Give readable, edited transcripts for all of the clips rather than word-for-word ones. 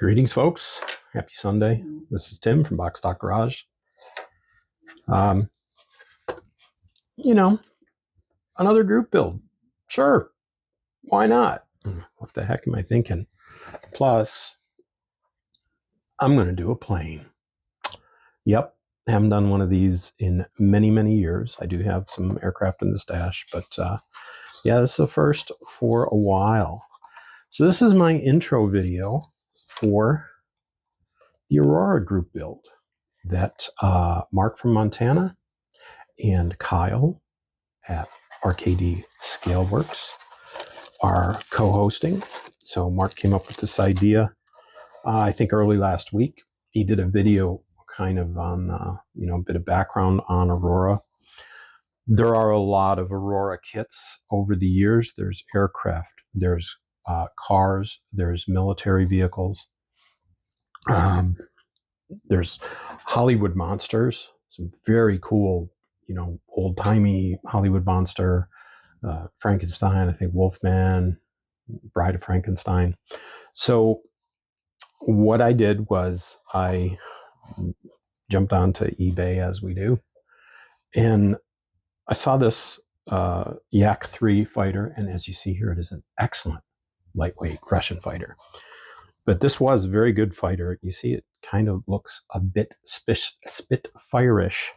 Greetings, folks. Happy Sunday. This is Tim from Box Stock Garage. Um, Another group build. Sure, why not? What the heck am I thinking? Plus, I'm going to do a plane. Yep, haven't done one of these in many, many years. I do have some aircraft in the stash, but yeah, this is the first for a while. So this is my intro video for the Aurora group build that Mark from Montana and Kyle at RKD Scaleworks are co-hosting. So Mark came up with this idea, I think early last week. He did a video kind of on, a bit of background on Aurora. There are a lot of Aurora kits over the years. There's aircraft, there's cars, there's military vehicles. There's Hollywood monsters, some very cool, old-timey Hollywood monster, Frankenstein, I think Wolfman, Bride of Frankenstein. So what I did was I jumped onto eBay, as we do, and I saw this Yak-3 fighter, and as you see here, it is an excellent lightweight Russian fighter. But this was a very good fighter. You see it kind of looks a bit Spitfire-ish.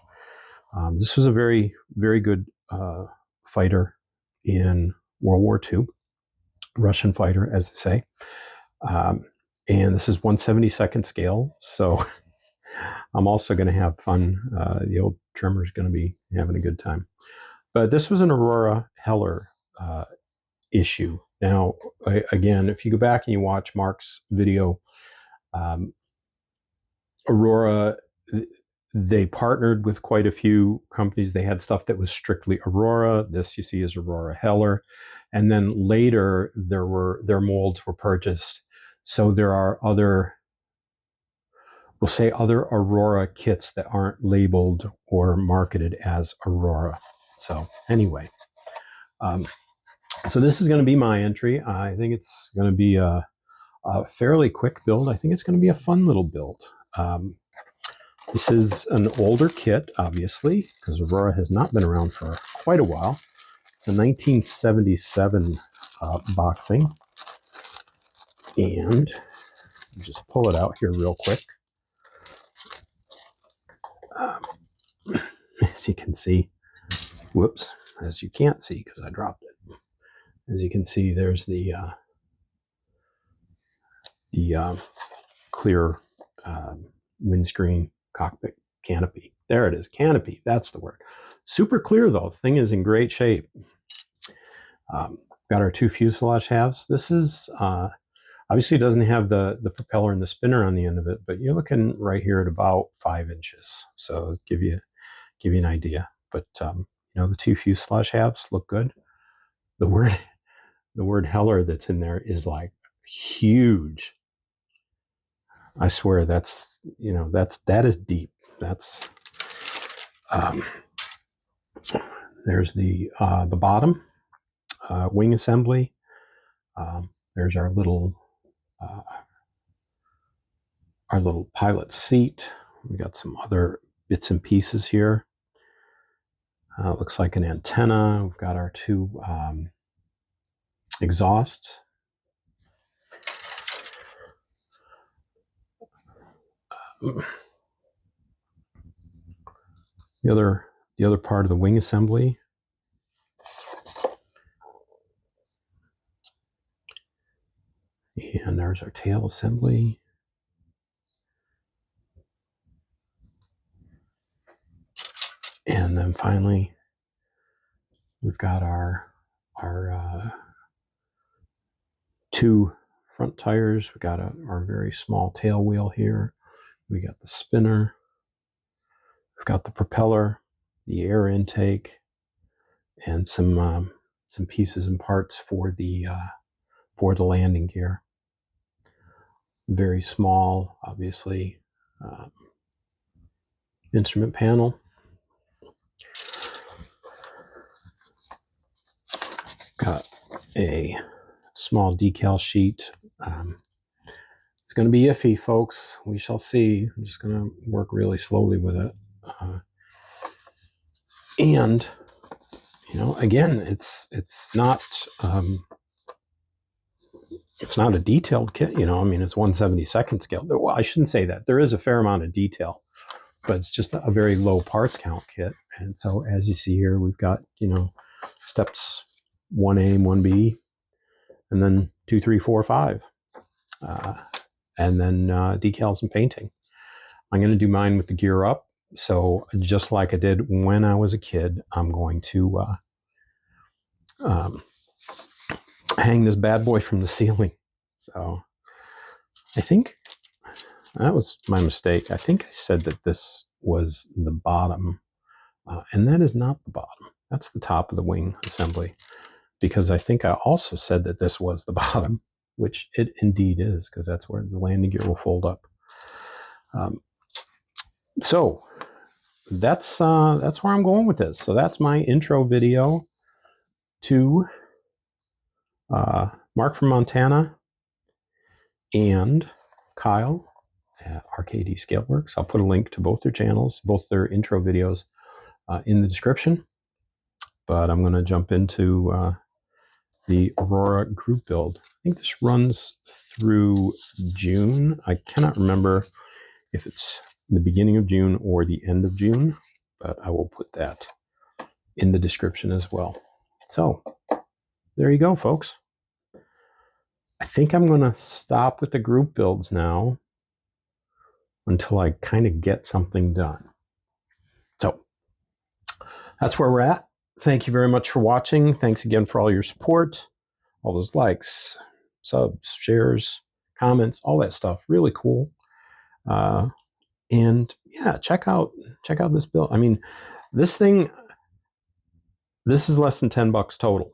This was a very, very good fighter in World War II, Russian fighter, as they say. And this is 1/72nd scale, so I'm also going to have fun. The old trimmer is going to be having a good time. But this was an Aurora Heller issue. Now, again, if you go back and you watch Mark's video, Aurora, they partnered with quite a few companies. They had stuff that was strictly Aurora. This you see is Aurora Heller. And then later their molds were purchased. So there are other Aurora kits that aren't labeled or marketed as Aurora. So anyway, so this is going to be my entry. I think it's going to be a fairly quick build. I think it's going to be a fun little build. This is an older kit, obviously, because Aurora has not been around for quite a while. It's a 1977 boxing. And just pull it out here real quick. As you can see, whoops, as you can't see because I dropped it. As you can see, there's the clear windscreen cockpit canopy. There it is, canopy, that's the word. Super clear though, the thing is in great shape. Got our two fuselage halves. This is, obviously it doesn't have the propeller and the spinner on the end of it, but you're looking right here at about 5 inches. So give you an idea. But the two fuselage halves look good. The word Heller that's in there is like huge. I swear that is deep. That's there's the bottom wing assembly. There's our little pilot seat. We got some other bits and pieces here. Looks like an antenna. We've got our two exhausts. The other part of the wing assembly. And there's our tail assembly. And then finally, we've got our two front tires. We got our very small tail wheel here. We got the spinner. We've got the propeller, the air intake, and some pieces and parts for the landing gear. Very small, obviously, instrument panel. Got a small decal sheet. It's going to be iffy, folks. We shall see. I'm just going to work really slowly with it. And, you know, again, it's not a detailed kit, you know. I mean, it's 1/72 scale. Well, I shouldn't say that. There is a fair amount of detail, but it's just a very low parts count kit. And so as you see here, we've got, you know, steps 1A and 1B, and then 2, 3, 4, 5. And then decals and painting. I'm going to do mine with the gear up. So just like I did when I was a kid, I'm going to hang this bad boy from the ceiling. So I think that was my mistake. I think I said that this was the bottom, and that is not the bottom. That's the top of the wing assembly, because I think I also said that this was the bottom, which it indeed is, because that's where the landing gear will fold up. So that's where I'm going with this. So that's my intro video to Mark from Montana and Kyle at RKD Scaleworks. I'll put a link to both their channels, both their intro videos in the description. But I'm going to jump into the Aurora group build. I think this runs through June. I cannot remember if it's the beginning of June or the end of June, but I will put that in the description as well. So there you go, folks. I think I'm going to stop with the group builds now until I kind of get something done. So that's where we're at. Thank you very much for watching. Thanks again for all your support, all those likes, subs, shares, comments, all that stuff. Really cool. And yeah, check out this build. I mean, this is less than $10 total.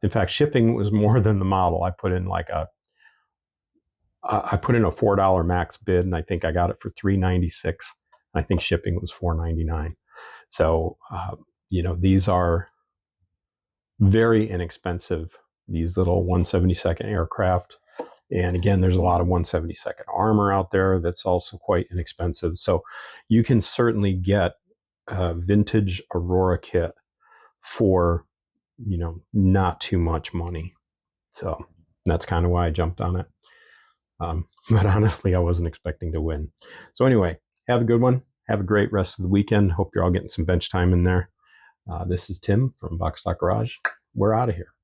In fact, shipping was more than the model. I put in like a $4 max bid, and I think I got it for $3.96. I think shipping was $4.99. So you know, these are very inexpensive, these little 1/72 aircraft. And again, there's a lot of 1/72 armor out there that's also quite inexpensive. So you can certainly get a vintage Aurora kit for, you know, not too much money. So that's kind of why I jumped on it. But honestly, I wasn't expecting to win. So anyway, have a good one. Have a great rest of the weekend. Hope you're all getting some bench time in there. This is Tim from Box Stock Garage. We're out of here.